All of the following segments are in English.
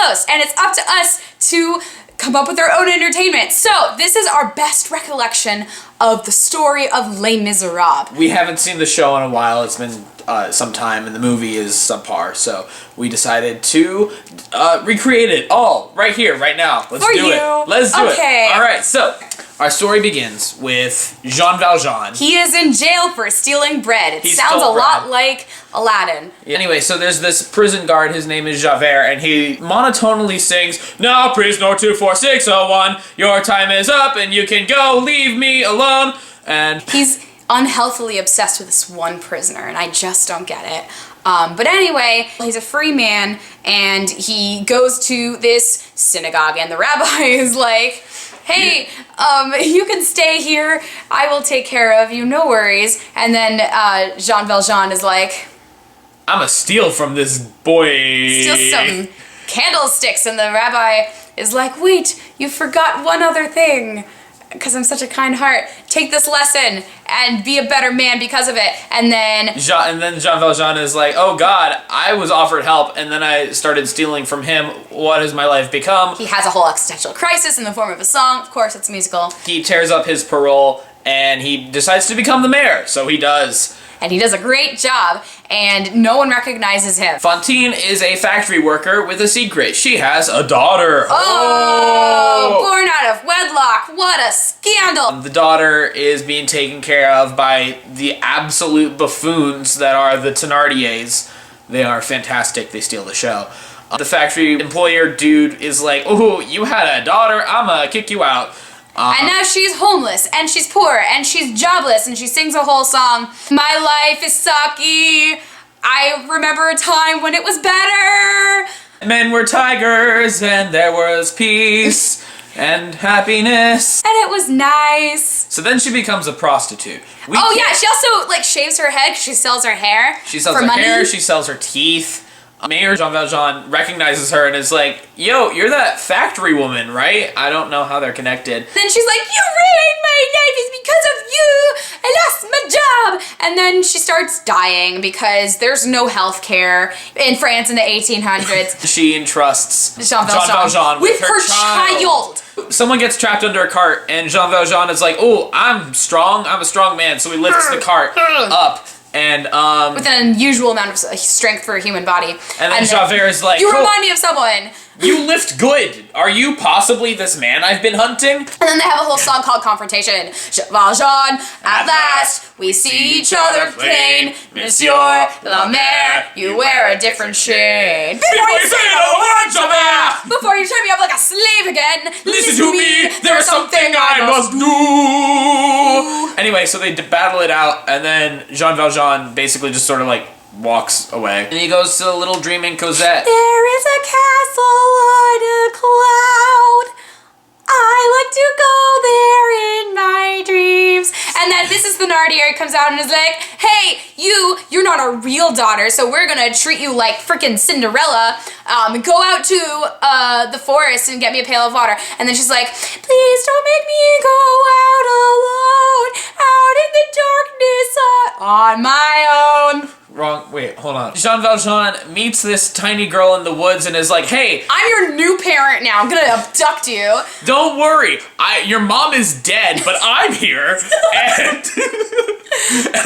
house, and it's up to us to come up with our own entertainment. So this is our best recollection of the story of Les Misérables. We haven't seen the show in a while. It's been some time, and the movie is subpar. So we decided to recreate it all right here, right now. Let's do it. Let's do it. All right, so our story begins with Jean Valjean. He is in jail for stealing bread. It sounds a lot like Aladdin. Anyway, so there's this prison guard, his name is Javert, and he monotonely sings, "Now, prisoner 24601, your time is up and you can go, leave me alone." And he's unhealthily obsessed with this one prisoner, and I just don't get it. But anyway, he's a free man, and he goes to this synagogue, and the rabbi is like, "Hey, you can stay here. I will take care of you, no worries." And then Jean Valjean is like, "I'ma steal from this boy." Steal some candlesticks, and the rabbi is like, "Wait, you forgot one other thing. Because I'm such a kind heart, take this lesson and be a better man because of it." And then Jean Valjean is like, "Oh God, I was offered help and then I started stealing from him. What has my life become?" He has a whole existential crisis in the form of a song. Of course, it's a musical. He tears up his parole and he decides to become the mayor. So he does. And he does a great job, and no one recognizes him. Fantine is a factory worker with a secret. She has a daughter. Oh! Born out of wedlock. What a scandal! The daughter is being taken care of by the absolute buffoons that are the Thénardiers. They are fantastic. They steal the show. The factory employer dude is like, "Oh, you had a daughter? I'ma kick you out." And now she's homeless, and she's poor, and she's jobless, and she sings a whole song. "My life is sucky. I remember a time when it was better. Men were tigers, and there was peace and happiness. And it was nice." So then she becomes a prostitute. She also, like, shaves her head because she sells her hair. She sells her hair, she sells her teeth. Mayor Jean Valjean recognizes her and is like, "Yo, you're that factory woman, right?" I don't know how they're connected. Then she's like, "You ruined my life, it's because of you! I lost my job!" And then she starts dying because there's no health care in France in the 1800s. She entrusts Jean Valjean with her child. Someone gets trapped under a cart and Jean Valjean is like, "Oh, I'm strong. I'm a strong man." So he lifts the cart up. And with an unusual amount of strength for a human body. And then Javert is like, "You remind me of someone. You lift good. Are you possibly this man I've been hunting?" And then they have a whole song called Confrontation. "Valjean, at last, we see each other plain. Monsieur la Maire, you wear a different shade. Before you say a word, Javert! Before you turn me up like a slave again, listen to me, there is something I must do." Anyway, so they battle it out, and then Jean Valjean basically just sort of like walks away. And he goes to the little dreaming Cosette. "There is a castle on a cloud. I like to go there in my dreams." And then this is the Thénardier comes out and is like, "Hey, you're not a real daughter, so we're gonna treat you like freaking Cinderella. Go out to the forest and get me a pail of water." And then she's like, "Please don't make me go out alone, out in the darkness on my own." Wrong. Wait, hold on. Jean Valjean meets this tiny girl in the woods and is like, "Hey, I'm your new parent now. I'm gonna abduct you." Don't worry. Your mom is dead, but I'm here, and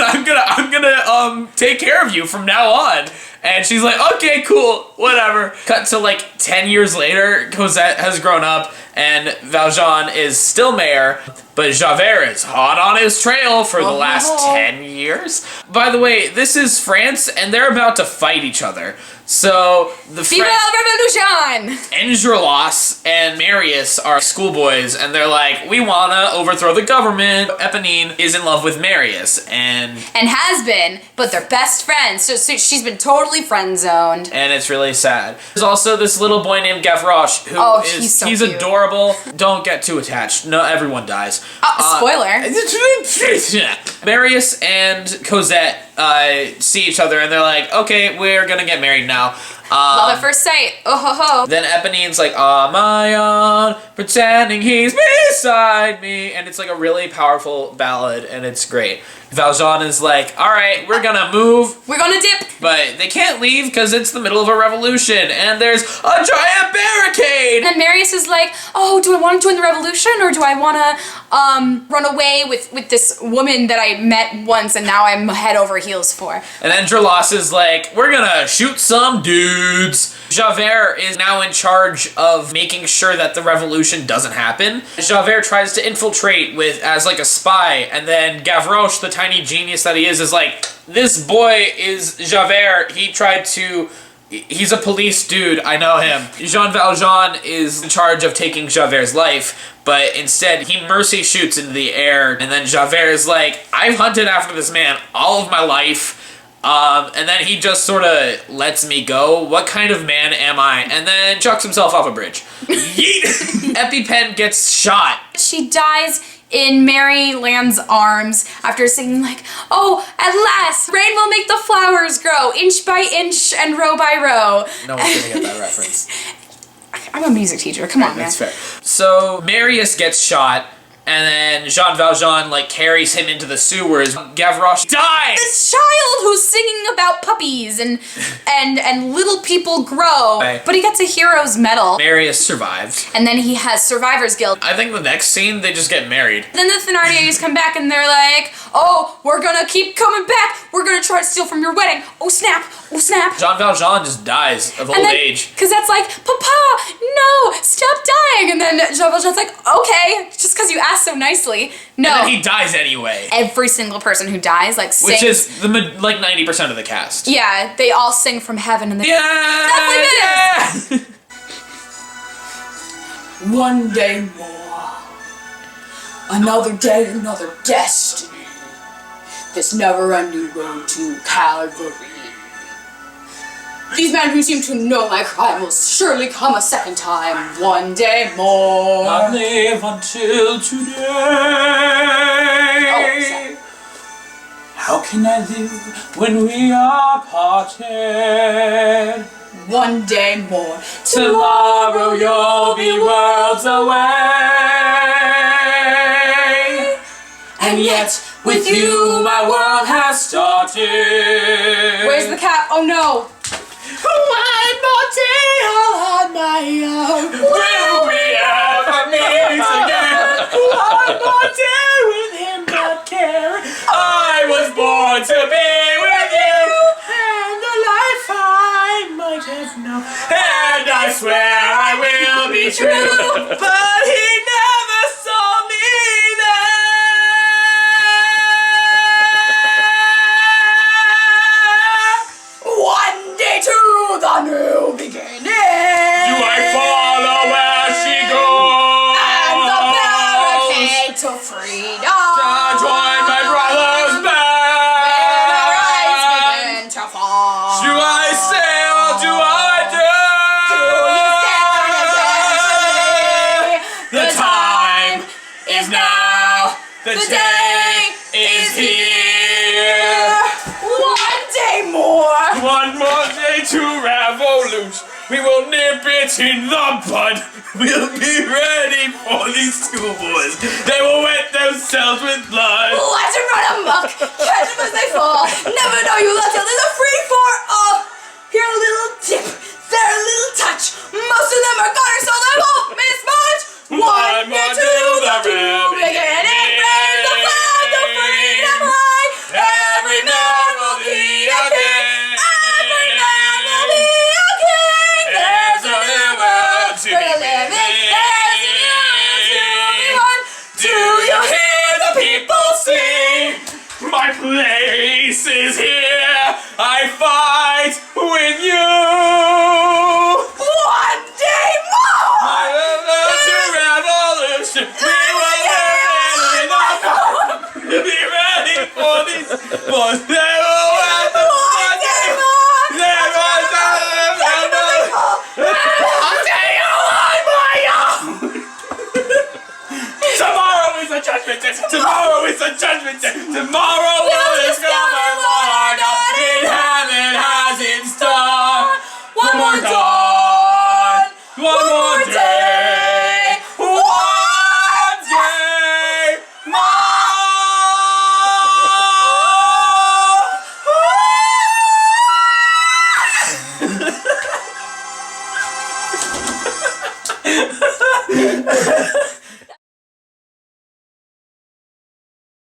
I'm gonna take care of you from now on." And she's like, "Okay, cool, whatever." Cut to like 10 years later, Cosette has grown up, and Valjean is still mayor, but Javert is hot on his trail for the last 10 years. By the way, this is France, and they're about to fight each other. So the Viva la Revolution! Enjolras and Marius are schoolboys, and they're like, "We wanna overthrow the government." Eponine is in love with Marius, and has been, but they're best friends. So she's been totally friend zoned, and it's really sad. There's also this little boy named Gavroche who he's adorable. Don't get too attached. No, everyone dies. Spoiler. Marius and Cosette see each other, and they're like, "Okay, we're gonna get married now." Love at first sight. Oh ho ho. Then Eponine's like, "On my own, pretending he's beside me," and it's like a really powerful ballad, and it's great. Valjean is like, all right, we're gonna move. We're gonna dip. But they can't leave because it's the middle of a revolution and there's a giant barricade. And Marius is like, oh, do I want to join the revolution or do I want to run away with this woman that I met once and now I'm head over heels for? And then Dralas is like, we're gonna shoot some dudes. Javert is now in charge of making sure that the revolution doesn't happen. Javert tries to infiltrate as like a spy, and then Gavroche, the tiny genius that he is like, this boy is Javert. He's a police dude, I know him. Jean Valjean is in charge of taking Javert's life, but instead he mercy shoots into the air, and then Javert is like, I've hunted after this man all of my life. And then he just sort of lets me go. What kind of man am I? And then chucks himself off a bridge. Yeet! EpiPen gets shot. She dies in Mary Land's arms after singing like, oh, at last, rain will make the flowers grow, inch by inch and row by row. No one's gonna get that reference. I'm a music teacher, come on, man. That's fair. So, Marius gets shot, and then Jean Valjean, like, carries him into the sewers. Gavroche dies! This child who's singing about puppies and little people grow. Right. But he gets a hero's medal. Marius survived. And then he has Survivor's Guild. I think the next scene, they just get married. Then the Thénardiers come back and they're like, oh, we're gonna keep coming back. We're gonna try to steal from your wedding. Oh, snap. Oh, snap. Jean Valjean just dies of old age. Because that's like, Papa, no, stop dying. And then Jean Valjean's like, okay, just because you asked so nicely. No. And then he dies anyway. Every single person who dies, like, sings. Which is, like, 90% of the cast. Yeah, they all sing from heaven and they... Yeah! That's like this! One day more. Another day, another destiny. This never-ending road to Calvary. These men who seem to know my crime will surely come a second time, one day more. Not live until today. Oh, sorry. How can I live when we are parted? One day more. Tomorrow you'll be worlds away. And yet, with you, my world has started. Where's the cat? Oh no. One more day all on my own. Will we ever meet again? One more day with him not caring. I was born to be with you, and the life I might have known. And I swear I will be true, but he never saw me there. One day to the new beginning. Do I follow where she goes? And the barricade to freedom. I join my brother's band. When our eyes begin to fall. Do I say or do I do? Do you stand against me? The time is now. The day is here. One day more. One more day to revolution. We will nip it in the bud. We'll be ready for these schoolboys. They will wet themselves with blood. Let's run amok. Catch them as they fall. Never know you left till there's a free for all. Here a little dip. There a little touch. Most of them are goners, so they won't miss much. One more to the real beginning. Raise the flag of freedom high. Every man will be a king. Every man will be a king. There's a new world to be living. There's a new world to be won. Do you hear the people sing? My place is here. I fight with you. One day more. I will learn to revolution. We will be ready for these boys. They will wear the One day more. I'll tell you Tomorrow is a judgment day. Tomorrow is a judgment day. Tomorrow will discover what our